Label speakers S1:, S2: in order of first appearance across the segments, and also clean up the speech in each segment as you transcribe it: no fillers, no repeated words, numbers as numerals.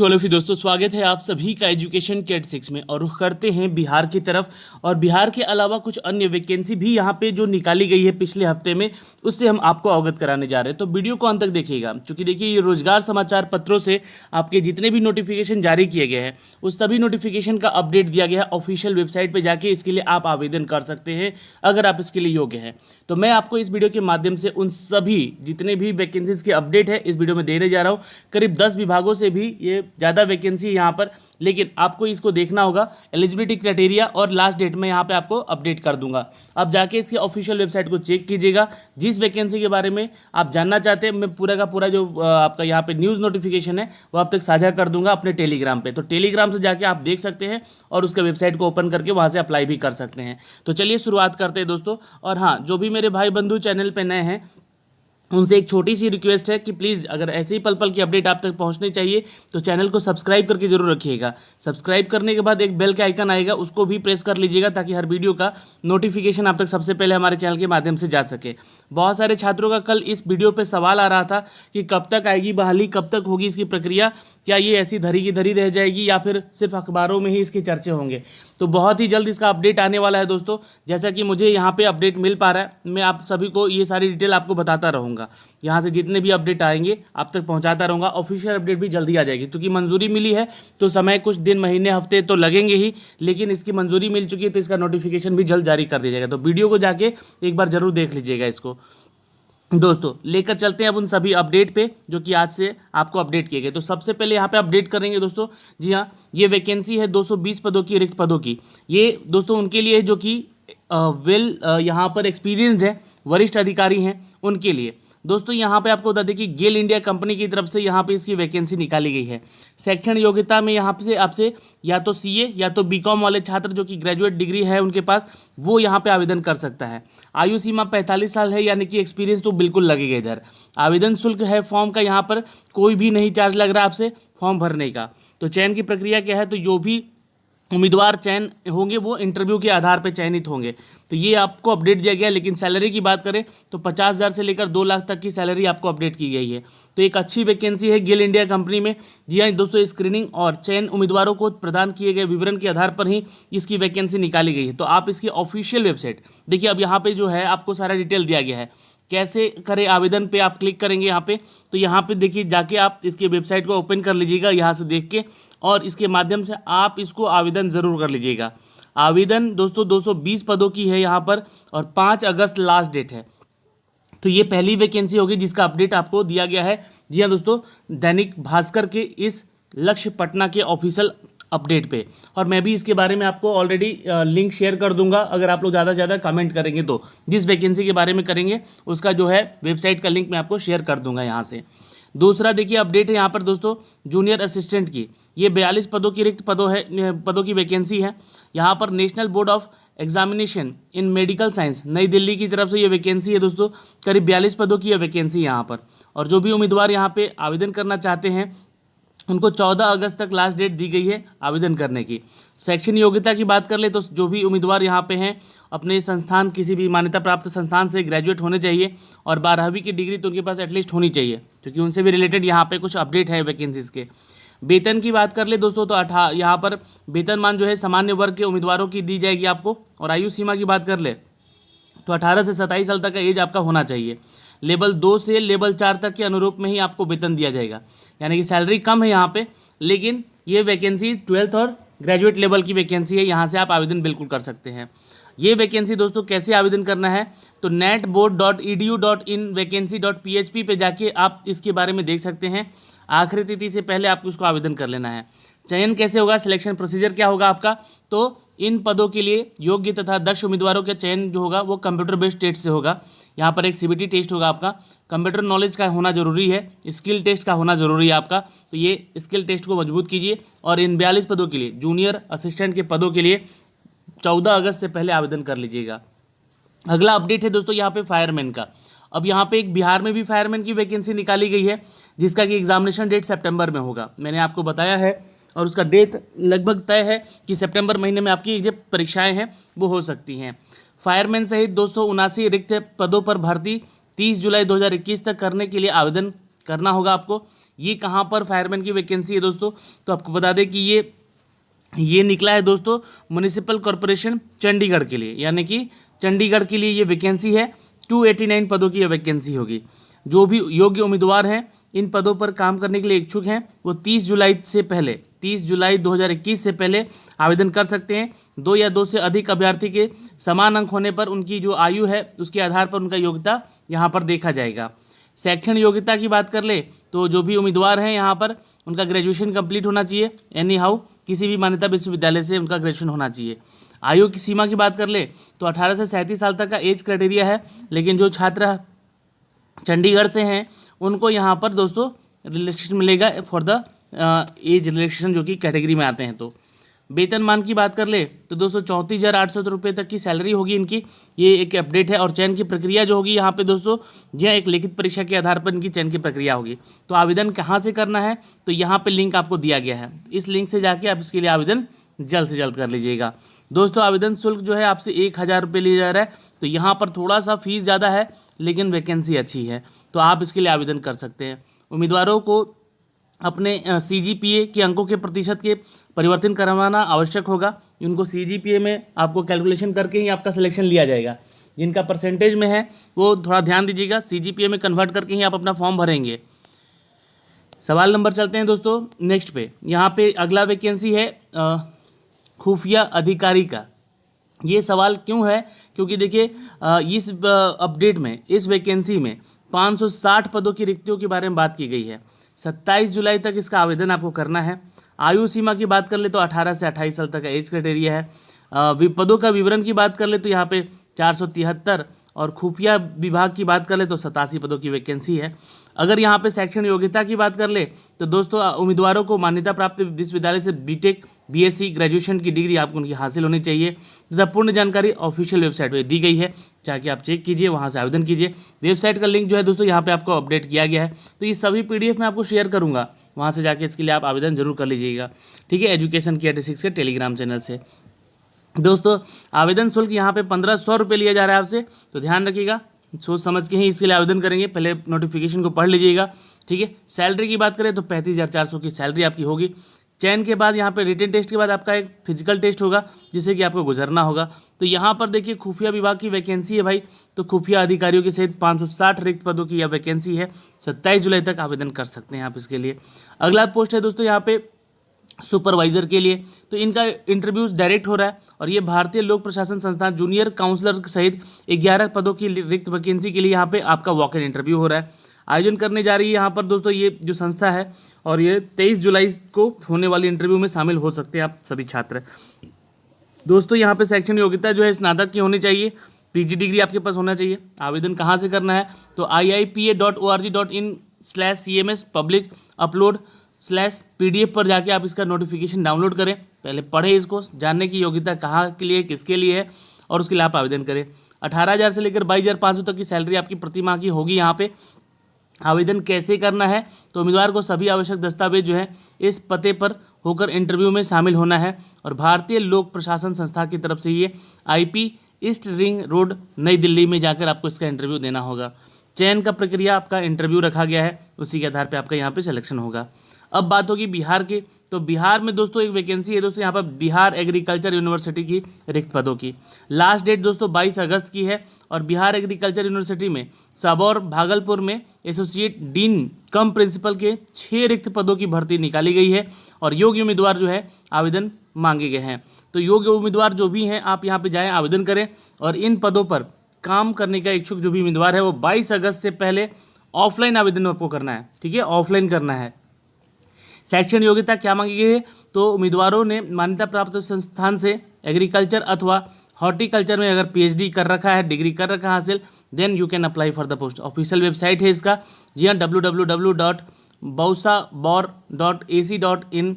S1: चलो फिर दोस्तों, स्वागत है आप सभी का एजुकेशन कैट 6 में। और रुख करते हैं बिहार की तरफ। और बिहार के अलावा कुछ अन्य वैकेंसी भी यहाँ पे जो निकाली गई है पिछले हफ्ते में, उससे हम आपको अवगत कराने जा रहे हैं। तो वीडियो को अंत तक देखिएगा, क्योंकि देखिए ये रोजगार समाचार पत्रों से आपके जितने भी नोटिफिकेशन जारी किए गए हैं उस सभी नोटिफिकेशन का अपडेट दिया गया है ऑफिशियल वेबसाइट पर जाके। इसके लिए आप आवेदन कर सकते हैं अगर आप इसके लिए योग्य हैं। तो मैं आपको इस वीडियो के माध्यम से उन सभी जितने भी वैकेंसीज के अपडेट है इस वीडियो में देने जा रहा हूँ। करीब 10 विभागों से भी ये ज़्यादा वैकेंसी है यहाँ पर, लेकिन आपको इसको देखना होगा एलिजिबिलिटी क्राइटेरिया और लास्ट डेट में यहाँ पे आपको अपडेट कर दूंगा। आप जाके इसके ऑफिशियल वेबसाइट को चेक कीजिएगा। जिस वैकेंसी के बारे में आप जानना चाहते हैं, मैं पूरा का पूरा जो आपका यहाँ पे न्यूज़ नोटिफिकेशन है वो आप तक साझा कर दूंगा अपने टेलीग्राम पे। तो टेलीग्राम से जाके आप देख सकते हैं और उसके वेबसाइट को ओपन करके वहाँ से अप्लाई भी कर सकते हैं। तो चलिए शुरुआत करते हैं दोस्तों। और हाँ, जो भी मेरे भाई बंधु चैनल पर नए हैं उनसे एक छोटी सी रिक्वेस्ट है कि प्लीज़ अगर ऐसे ही पल पल की अपडेट आप तक पहुंचनी चाहिए तो चैनल को सब्सक्राइब करके जरूर रखिएगा। सब्सक्राइब करने के बाद एक बेल का आइकन आएगा, उसको भी प्रेस कर लीजिएगा ताकि हर वीडियो का नोटिफिकेशन आप तक सबसे पहले हमारे चैनल के माध्यम से जा सके। बहुत सारे छात्रों का कल इस वीडियो पर सवाल आ रहा था कि कब तक आएगी बहाली, कब तक होगी इसकी प्रक्रिया, क्या ये ऐसी धरी की धरी रह जाएगी या फिर सिर्फ अखबारों में ही इसके चर्चे होंगे। तो बहुत ही जल्द इसका अपडेट आने वाला है दोस्तों। जैसा कि मुझे यहाँ पे अपडेट मिल पा रहा है, मैं आप सभी को ये सारी डिटेल आपको बताता रहूँगा। यहाँ से जितने भी अपडेट आएंगे आप तक पहुँचाता रहूँगा। ऑफिशियल अपडेट भी जल्दी आ जाएगी, क्योंकि मंजूरी मिली है तो समय कुछ दिन, महीने, हफ्ते तो लगेंगे ही, लेकिन इसकी मंजूरी मिल चुकी है तो इसका नोटिफिकेशन भी जल्द जारी कर दिया जाएगा। तो वीडियो को जाके एक बार जरूर देख लीजिएगा इसको। दोस्तों लेकर चलते हैं अब उन सभी अपडेट पे जो कि आज से आपको अपडेट किए गए। तो सबसे पहले यहाँ पे अपडेट करेंगे दोस्तों। जी हाँ, ये वैकेंसी है 220 पदों की, रिक्त पदों की। ये दोस्तों उनके लिए जो कि यहाँ पर एक्सपीरियंस्ड है, वरिष्ठ अधिकारी हैं, उनके लिए। दोस्तों यहाँ पे आपको बता दें कि गेल इंडिया कंपनी की तरफ से यहाँ पे इसकी वैकेंसी निकाली गई है। शैक्षणिक योग्यता में यहाँ से आपसे या तो सीए या तो बीकॉम वाले छात्र जो कि ग्रेजुएट डिग्री है उनके पास, वो यहाँ पे आवेदन कर सकता है। आयु सीमा 45 साल है, यानी कि एक्सपीरियंस तो बिल्कुल लगेगा इधर। आवेदन शुल्क है फॉर्म का, यहाँ पर कोई भी नहीं चार्ज लग रहा आपसे फॉर्म भरने का। तो चयन की प्रक्रिया क्या है, तो जो भी उम्मीदवार चयन होंगे वो इंटरव्यू के आधार पर चयनित होंगे। तो ये आपको अपडेट दिया गया। लेकिन सैलरी की बात करें तो 50,000 से लेकर 2 लाख तक की सैलरी आपको अपडेट की गई है। तो एक अच्छी वैकेंसी है गेल इंडिया कंपनी में। जी हाँ दोस्तों, स्क्रीनिंग और चयन उम्मीदवारों को प्रदान किए गए विवरण के आधार पर ही इसकी वैकेंसी निकाली गई है। तो आप इसकी ऑफिशियल वेबसाइट देखिए, अब यहाँ पे जो है आपको सारा डिटेल दिया गया है। कैसे करें आवेदन पे आप क्लिक करेंगे यहाँ पे, तो यहाँ पे देखिए जाके आप इसकी वेबसाइट को ओपन कर लीजिएगा यहाँ से देख के, और इसके माध्यम से आप इसको आवेदन ज़रूर कर लीजिएगा। आवेदन दोस्तों 220 पदों की है यहाँ पर, और 5 अगस्त लास्ट डेट है। तो ये पहली वैकेंसी होगी जिसका अपडेट आपको दिया गया है। जी हाँ दोस्तों, दैनिक भास्कर के इस लक्ष्य पटना के ऑफिशियल अपडेट पे। और मैं भी इसके बारे में आपको ऑलरेडी लिंक शेयर कर दूंगा अगर आप लोग ज़्यादा से ज़्यादा कमेंट करेंगे। तो जिस वैकेंसी के बारे में करेंगे उसका जो है वेबसाइट का लिंक मैं आपको शेयर कर दूंगा यहाँ से। दूसरा देखिए अपडेट है यहाँ पर दोस्तों जूनियर असिस्टेंट की। ये 42 पदों की रिक्त पदों की वैकेंसी है। यहाँ पर national board of examination in medical science नई दिल्ली की तरफ से ये वैकेंसी है दोस्तों। करीब 42 पदों की यह वैकेंसी यहाँ पर। और जो भी उम्मीदवार यहाँ पे आवेदन करना चाहते हैं उनको 14 अगस्त तक लास्ट डेट दी गई है आवेदन करने की। शैक्षणिक योग्यता की बात कर ले तो जो भी उम्मीदवार यहाँ पे हैं अपने संस्थान, किसी भी मान्यता प्राप्त संस्थान से ग्रेजुएट होने चाहिए, और 12वीं की डिग्री तो उनके पास एटलीस्ट होनी चाहिए, क्योंकि उनसे भी रिलेटेड यहाँ पे कुछ अपडेट है वैकेंसीज के। वेतन की बात कर ले दोस्तों तो यहाँ पर वेतनमान जो है सामान्य वर्ग के उम्मीदवारों की दी जाएगी आपको। और आयु सीमा की बात कर ले तो 18 से 27 साल तक का एज आपका होना चाहिए। लेवल 2 से लेवल 4 तक के अनुरूप में ही आपको वेतन दिया जाएगा, यानी कि सैलरी कम है यहाँ पे, लेकिन ये वैकेंसी 12th और ग्रेजुएट लेवल की वैकेंसी है। यहाँ से आप आवेदन बिल्कुल कर सकते हैं। ये वैकेंसी दोस्तों कैसे आवेदन करना है, तो netboard.edu.in/vacancy.php पे जाके आप इसके बारे में देख सकते हैं। आखिरी तिथि से पहले आपको इसको आवेदन कर लेना है। चयन कैसे होगा, सिलेक्शन प्रोसीजर क्या होगा आपका, तो इन पदों के लिए योग्य तथा दक्ष उम्मीदवारों का चयन जो होगा वो कंप्यूटर बेस्ड टेस्ट से होगा। यहाँ पर एक सीबीटी टेस्ट होगा आपका, कंप्यूटर नॉलेज का होना जरूरी है, स्किल टेस्ट का होना जरूरी है आपका। तो ये स्किल टेस्ट को मजबूत कीजिए। और इन 42 पदों के लिए, जूनियर असिस्टेंट के पदों के लिए 14 अगस्त से पहले आवेदन कर लीजिएगा। अगला अपडेट है दोस्तों यहाँ पे फायरमैन का। अब यहाँ पे एक बिहार में भी फायरमैन की वैकेंसी निकाली गई है, जिसका कि एग्जामिनेशन डेट सितंबर में होगा, मैंने आपको बताया है। और उसका डेट लगभग तय है कि सितंबर महीने में आपकी जो परीक्षाएं हैं वो हो सकती हैं। फायरमैन सहित 279 रिक्त पदों पर भर्ती 30 जुलाई 2021 तक करने के लिए आवेदन करना होगा आपको। ये कहाँ पर फायरमैन की वैकेंसी है दोस्तों, तो आपको बता दें कि ये निकला है दोस्तों म्युनिसिपल कॉरपोरेशन चंडीगढ़ के लिए, यानी कि चंडीगढ़ के लिए ये वैकेंसी है। 289 पदों की ये वैकेंसी होगी। जो भी योग्य उम्मीदवार हैं इन पदों पर काम करने के लिए इच्छुक हैं वो 30 जुलाई 2021 से पहले आवेदन कर सकते हैं। 2 या 2 से अधिक अभ्यर्थी के समान अंक होने पर उनकी जो आयु है उसके आधार पर उनका योग्यता यहाँ पर देखा जाएगा। शैक्षणिक योग्यता की बात कर ले तो जो भी उम्मीदवार हैं यहाँ पर उनका ग्रेजुएशन कंप्लीट होना चाहिए, एनी हाउ किसी भी मान्यता विश्वविद्यालय से उनका ग्रेजुएशन होना चाहिए। आयु की सीमा की बात कर ले तो 18 से 37 साल तक का एज क्राइटेरिया है, लेकिन जो छात्र चंडीगढ़ से हैं उनको यहाँ पर दोस्तों रिलैक्सेशन मिलेगा फॉर द एज रिलैक्सेशन जो कि कैटेगरी में आते हैं। तो वेतनमान की बात कर ले तो दोस्तों 34,800 रुपये तक की सैलरी होगी इनकी। ये एक अपडेट है। और चयन की प्रक्रिया जो होगी यहाँ पे दोस्तों यह एक लिखित परीक्षा के आधार पर इनकी चयन की प्रक्रिया होगी। तो आवेदन कहाँ से करना है तो यहाँ पे लिंक आपको दिया गया है, इस लिंक से जाके आप इसके लिए आवेदन जल्द से जल्द कर लीजिएगा। दोस्तों आवेदन शुल्क जो है आपसे 1,000 रुपये लिया जा रहा है, तो यहाँ पर थोड़ा सा फीस ज़्यादा है लेकिन वैकेंसी अच्छी है, तो आप इसके लिए आवेदन कर सकते हैं। उम्मीदवारों को अपने CGPA के अंकों के प्रतिशत के परिवर्तन करवाना आवश्यक होगा। उनको CGPA में आपको कैलकुलेशन करके ही आपका सिलेक्शन लिया जाएगा। जिनका परसेंटेज में है वो थोड़ा ध्यान दीजिएगा, CGPA में कन्वर्ट करके ही आप अपना फॉर्म भरेंगे। सवाल नंबर चलते हैं दोस्तों नेक्स्ट पे। यहाँ पे अगला वैकेंसी है खुफिया अधिकारी का। ये सवाल क्यों है, क्योंकि देखिए इस अपडेट में इस वैकेंसी में 560 पदों की रिक्तियों के बारे में बात की गई है। 27 जुलाई तक इसका आवेदन आपको करना है। आयु सीमा की बात कर ले तो 18 से 28 साल तक का एज क्राइटेरिया है। पदों का विवरण की बात कर ले तो यहाँ पे 473 और खुफिया विभाग की बात कर ले तो 87 पदों की वैकेंसी है। अगर यहाँ पे शैक्षणिक योग्यता की बात कर ले तो दोस्तों उम्मीदवारों को मान्यता प्राप्त विश्वविद्यालय से बीटेक BSc ग्रेजुएशन की डिग्री आपको उनकी हासिल होनी चाहिए तथा पूर्ण जानकारी ऑफिशियल वेबसाइट पर दी गई है, जाके आप चेक कीजिए, वहाँ से आवेदन कीजिए। वेबसाइट का लिंक जो है दोस्तों यहाँ पे आपको अपडेट किया गया है, तो ये सभी PDF मैं आपको शेयर करूँगा, वहाँ से जाके इसके लिए आप आवेदन जरूर कर लीजिएगा, ठीक है। एजुकेशन की 86 के टेलीग्राम चैनल से। दोस्तों आवेदन शुल्क यहाँ पे 1500 रुपये लिया जा रहा है आपसे, तो ध्यान रखिएगा, सोच समझ के ही इसके लिए आवेदन करेंगे। पहले नोटिफिकेशन को पढ़ लीजिएगा, ठीक है। सैलरी की बात करें तो 35,400 की सैलरी आपकी होगी। चयन के बाद यहाँ पे रिटन टेस्ट के बाद आपका एक फिजिकल टेस्ट होगा जिसे कि आपको गुजरना होगा। तो यहाँ पर देखिए खुफिया विभाग की वैकेंसी है भाई, तो खुफिया अधिकारियों के सहित 560 रिक्त पदों की यह वैकेंसी है। 27 जुलाई तक आवेदन कर सकते हैं आप इसके लिए। अगला पोस्ट है दोस्तों यहाँ पे सुपरवाइजर के लिए, तो इनका इंटरव्यूज डायरेक्ट हो रहा है और ये भारतीय लोक प्रशासन संस्थान जूनियर काउंसलर सहित 11 पदों की रिक्त वैकेंसी के लिए यहाँ पे आपका वॉक इन इंटरव्यू हो रहा है। आयोजन करने जा रही है यहाँ पर दोस्तों ये जो संस्था है, और ये 23 जुलाई को होने वाली इंटरव्यू में शामिल हो सकते हैं आप सभी छात्र। दोस्तों यहाँ पे शैक्षणिक योग्यता जो है स्नातक की होनी चाहिए, PG डिग्री आपके पास होना चाहिए। आवेदन कहाँ से करना है तो iipa.org.in/cms पब्लिक अपलोड /PDF पर जाके आप इसका नोटिफिकेशन डाउनलोड करें, पहले पढ़ें इसको, जानने की योग्यता कहाँ के लिए किसके लिए है, और उसके लिए आप आवेदन करें। 18,000 से लेकर 22,500 तक की सैलरी आपकी प्रति माह की होगी। यहाँ पे आवेदन कैसे करना है तो उम्मीदवार को सभी आवश्यक दस्तावेज जो है इस पते पर होकर इंटरव्यू में शामिल होना है, और भारतीय लोक प्रशासन संस्था की तरफ से ये IP ईस्ट रिंग रोड नई दिल्ली में जाकर आपको इसका इंटरव्यू देना होगा। चयन का प्रक्रिया आपका इंटरव्यू रखा गया है, उसी के आधार पर आपका यहाँ पे सिलेक्शन होगा। अब बात होगी बिहार की, तो बिहार में दोस्तों एक वैकेंसी है दोस्तों यहाँ पर बिहार एग्रीकल्चर यूनिवर्सिटी की रिक्त पदों की। लास्ट डेट दोस्तों 22 अगस्त की है, और बिहार एग्रीकल्चर यूनिवर्सिटी में सबौर भागलपुर में एसोसिएट डीन कम प्रिंसिपल के 6 रिक्त पदों की भर्ती निकाली गई है, और योग्य उम्मीदवार जो है आवेदन मांगे गए हैं। तो योग्य उम्मीदवार जो भी हैं आप यहाँ पे जाएँ, आवेदन करें, और इन पदों पर काम करने का इच्छुक जो भी उम्मीदवार है वो 22 अगस्त से पहले ऑफलाइन आवेदन आपको करना है, ठीक है, ऑफलाइन करना है। शैक्षणिक योग्यता क्या मांगी गई है तो उम्मीदवारों ने मान्यता प्राप्त संस्थान से एग्रीकल्चर अथवा हॉर्टिकल्चर में अगर PhD कर रखा है, डिग्री कर रखा है हासिल, then you can apply for the post. Official website है इसका, जी हाँ, www.bausabor.ac.in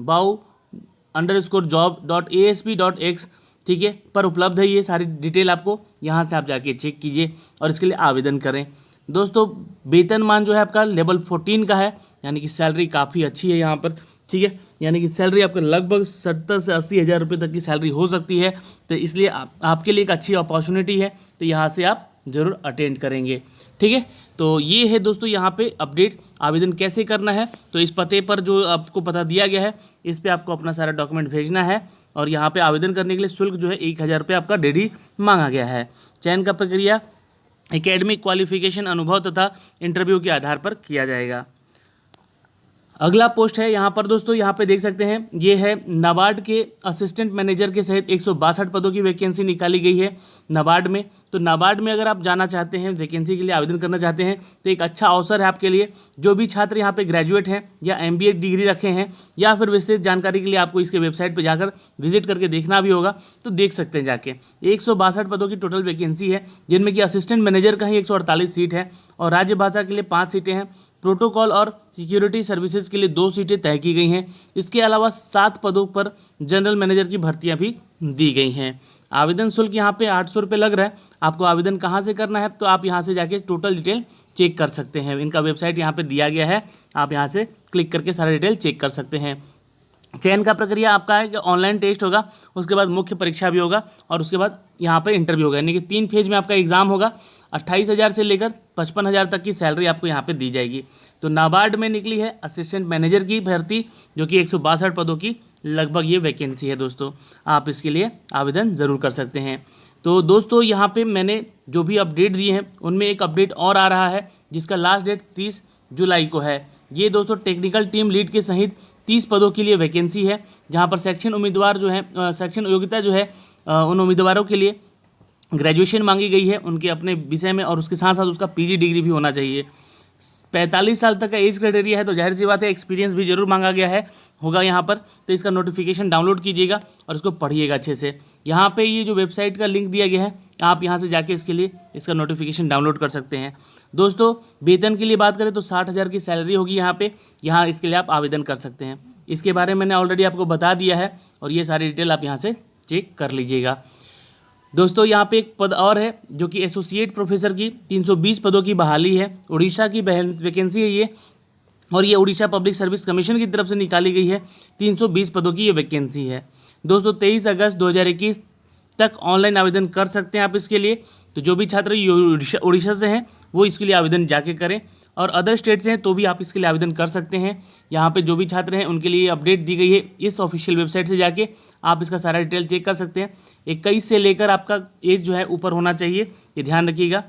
S1: bau_job.asp.x, ठीक है, पर उपलब्ध है। ये सारी डिटेल आपको यहाँ से आप जाके चेक कीजिए और इसके लिए आवेदन करें। दोस्तों वेतनमान जो है आपका लेवल 14 का है, यानी कि सैलरी काफ़ी अच्छी है यहाँ पर, ठीक है, यानी कि सैलरी आपका लगभग 70 से 80 हज़ार रुपये तक की सैलरी हो सकती है। तो इसलिए आपके लिए एक अच्छी अपॉर्चुनिटी है, तो यहाँ से आप ज़रूर अटेंड करेंगे। ठीक है, तो ये है दोस्तों यहाँ पे अपडेट, आवेदन कैसे करना है। तो इस पते पर जो आपको पता दिया गया है, इस पे आपको अपना सारा डॉक्यूमेंट भेजना है और यहाँ पे आवेदन करने के लिए शुल्क जो है 1000 रुपये आपका डेली मांगा गया है। चयन का प्रक्रिया एकेडमिक क्वालिफिकेशन, अनुभव तथा इंटरव्यू के आधार पर किया जाएगा। अगला पोस्ट है यहाँ पर दोस्तों, यहाँ पे देख सकते हैं, ये है नाबार्ड के असिस्टेंट मैनेजर के सहित 162 पदों की वैकेंसी निकाली गई है नाबार्ड में। तो नाबार्ड में अगर आप जाना चाहते हैं, वैकेंसी के लिए आवेदन करना चाहते हैं, तो एक अच्छा अवसर है आपके लिए। जो भी छात्र यहाँ पे ग्रेजुएट हैं या MBA डिग्री रखे हैं या फिर विस्तृत जानकारी के लिए आपको इसके वेबसाइट पर जाकर विजिट करके देखना भी होगा, तो देख सकते हैं जाके। 162 पदों की टोटल वैकेंसी है, जिनमें कि असिस्टेंट मैनेजर का ही 148 सीट है और राज्य भाषा के लिए 5 सीटें हैं। प्रोटोकॉल और सिक्योरिटी सर्विसेज के लिए 2 सीटें तय की गई हैं। इसके अलावा 7 पदों पर जनरल मैनेजर की भर्तियां भी दी गई हैं। आवेदन शुल्क यहाँ पे 800 रुपये लग रहा है। आपको आवेदन कहाँ से करना है, तो आप यहाँ से जाके टोटल डिटेल चेक कर सकते हैं। इनका वेबसाइट यहाँ पे दिया गया है, आप यहाँ से क्लिक करके सारा डिटेल चेक कर सकते हैं। चयन का प्रक्रिया आपका है कि ऑनलाइन टेस्ट होगा, उसके बाद मुख्य परीक्षा भी होगा और उसके बाद यहाँ पर इंटरव्यू होगा, यानी कि 3 फेज में आपका एग्जाम होगा। 28,000 से लेकर 55,000 तक की सैलरी आपको यहाँ पे दी जाएगी। तो नाबार्ड में निकली है असिस्टेंट मैनेजर की भर्ती, जो कि 162 पदों की लगभग ये वैकेंसी है दोस्तों। आप इसके लिए आवेदन ज़रूर कर सकते हैं। तो दोस्तों यहाँ पे मैंने जो भी अपडेट दिए हैं उनमें एक अपडेट और आ रहा है, जिसका लास्ट डेट 30 जुलाई को है। ये दोस्तों टेक्निकल टीम लीड के सहित 30 पदों के लिए वैकेंसी है, जहाँ पर सेक्शन उम्मीदवार जो है, सेक्शन योग्यता जो है, उन उम्मीदवारों के लिए ग्रेजुएशन मांगी गई है उनके अपने विषय में, और उसके साथ साथ उसका PG डिग्री भी होना चाहिए। 45 साल तक का एज क्राइटेरिया है, तो जाहिर सी बात है एक्सपीरियंस भी जरूर मांगा गया है होगा यहाँ पर। तो इसका नोटिफिकेशन डाउनलोड कीजिएगा और इसको पढ़िएगा अच्छे से। यहाँ पे ये जो वेबसाइट का लिंक दिया गया है, आप यहाँ से जाके इसके लिए इसका नोटिफिकेशन डाउनलोड कर सकते हैं। दोस्तों वेतन की लिए बात करें तो 60,000 की सैलरी होगी यहाँ पे, यहाँ इसके लिए आप आवेदन कर सकते हैं। इसके बारे में मैंने ऑलरेडी आपको बता दिया है और ये सारी डिटेल आप यहाँ से चेक कर लीजिएगा। दोस्तों यहाँ पे एक पद और है, जो कि एसोसिएट प्रोफेसर की 320 पदों की बहाली है। उड़ीसा की वैकेंसी है ये, और ये उड़ीसा पब्लिक सर्विस कमीशन की तरफ से निकाली गई है। 320 पदों की ये वैकेंसी है दोस्तों। 23 अगस्त 2021 तक ऑनलाइन आवेदन कर सकते हैं आप इसके लिए। तो जो भी छात्र उड़ीसा से हैं वो इसके लिए आवेदन जाके करें, और अदर स्टेट से हैं तो भी आप इसके लिए आवेदन कर सकते हैं। यहाँ पे जो भी छात्र हैं उनके लिए अपडेट दी गई है, इस ऑफिशियल वेबसाइट से जाके आप इसका सारा डिटेल चेक कर सकते हैं। 21 से लेकर आपका एज जो है ऊपर होना चाहिए, ये ध्यान रखिएगा।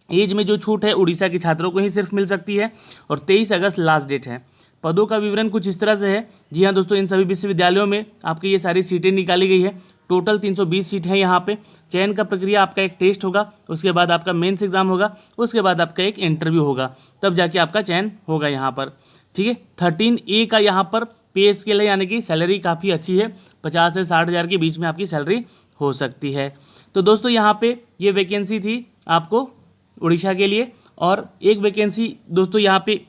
S1: एज में जो छूट है उड़ीसा के छात्रों को ही सिर्फ मिल सकती है, और 23 अगस्त लास्ट डेट है। पदों का विवरण कुछ इस तरह से है। जी हाँ दोस्तों, इन सभी विश्वविद्यालयों में आपकी ये सारी सीटें निकाली गई है। टोटल 320 सीट है यहाँ पे। चयन का प्रक्रिया आपका एक टेस्ट होगा, उसके बाद आपका मेंस एग्जाम होगा, उसके बाद आपका एक इंटरव्यू होगा, तब जाके आपका चयन होगा यहाँ पर। ठीक है, 13A का यहाँ पर पे स्केल है, यानी कि सैलरी काफ़ी अच्छी है। 50 से 60,000 के बीच में आपकी सैलरी हो सकती है। तो दोस्तों यहाँ पे ये वैकेंसी थी आपको उड़ीसा के लिए। और एक वैकेंसी दोस्तों यहाँ पे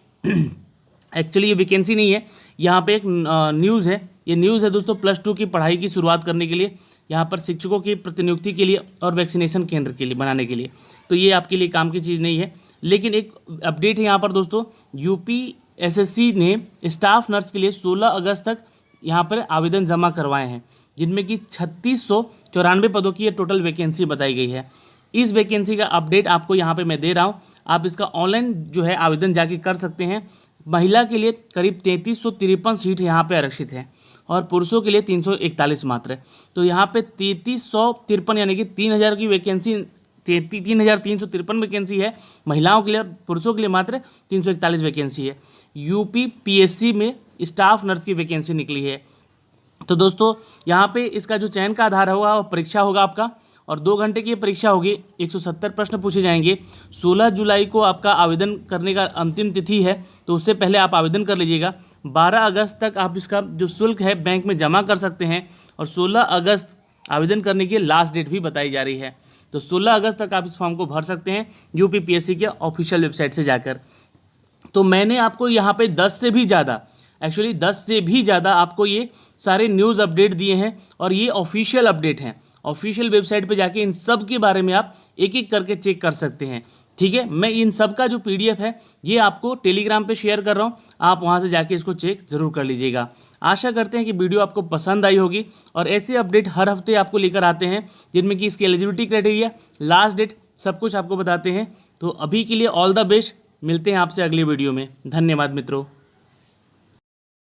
S1: एक्चुअली ये वैकेंसी नहीं है, यहाँ पे एक न्यूज़ है। ये न्यूज़ है दोस्तों +2 की पढ़ाई की शुरुआत करने के लिए, यहाँ पर शिक्षकों की प्रतिनियुक्ति के लिए और वैक्सीनेशन केंद्र के लिए बनाने के लिए। तो ये आपके लिए काम की चीज़ नहीं है, लेकिन एक अपडेट है यहाँ पर दोस्तों। UPSSC ने स्टाफ नर्स के लिए 16 अगस्त तक यहाँ पर आवेदन जमा करवाए हैं, जिनमें कि 3694 पदों की ये टोटल वैकेंसी बताई गई है। इस वैकेंसी का अपडेट आपको यहाँ पे मैं दे रहा हूँ, आप इसका ऑनलाइन जो है आवेदन जाके कर सकते हैं। महिला के लिए करीब 3353 सीट यहाँ पे आरक्षित है, और पुरुषों के लिए 341 मात्र है। तो यहाँ पे 3353 यानी कि 3000 की वैकेंसी, 3353 वैकेंसी है महिलाओं के लिए, पुरुषों के लिए मात्र 341 वैकेंसी है। UPPSC में स्टाफ नर्स की वैकेंसी निकली है। तो दोस्तों यहाँ पे इसका जो चयन का आधार होगा वो परीक्षा होगा आपका, और 2 घंटे की परीक्षा होगी। 170 प्रश्न पूछे जाएंगे। 16 जुलाई को आपका आवेदन करने का अंतिम तिथि है, तो उससे पहले आप आवेदन कर लीजिएगा। 12 अगस्त तक आप इसका जो शुल्क है बैंक में जमा कर सकते हैं, और 16 अगस्त आवेदन करने की लास्ट डेट भी बताई जा रही है। तो 16 अगस्त तक आप इस फॉर्म को भर सकते हैं UPPSC के ऑफिशियल वेबसाइट से जाकर। तो मैंने आपको यहाँ पे 10 से भी ज़्यादा आपको ये सारे न्यूज़ अपडेट दिए हैं, और ये ऑफिशियल अपडेट हैं। ऑफिशियल वेबसाइट पे जाके इन सब के बारे में आप एक एक करके चेक कर सकते हैं। ठीक है, मैं इन सब का जो PDF है ये आपको टेलीग्राम पे शेयर कर रहा हूँ, आप वहाँ से जाके इसको चेक ज़रूर कर लीजिएगा। आशा करते हैं कि वीडियो आपको पसंद आई होगी, और ऐसे अपडेट हर हफ्ते आपको लेकर आते हैं, जिनमें कि इसकी एलिजिबिलिटी क्राइटेरिया, लास्ट डेट, सब कुछ आपको बताते हैं। तो अभी के लिए ऑल द बेस्ट, मिलते हैं आपसे अगले वीडियो में। धन्यवाद मित्रों।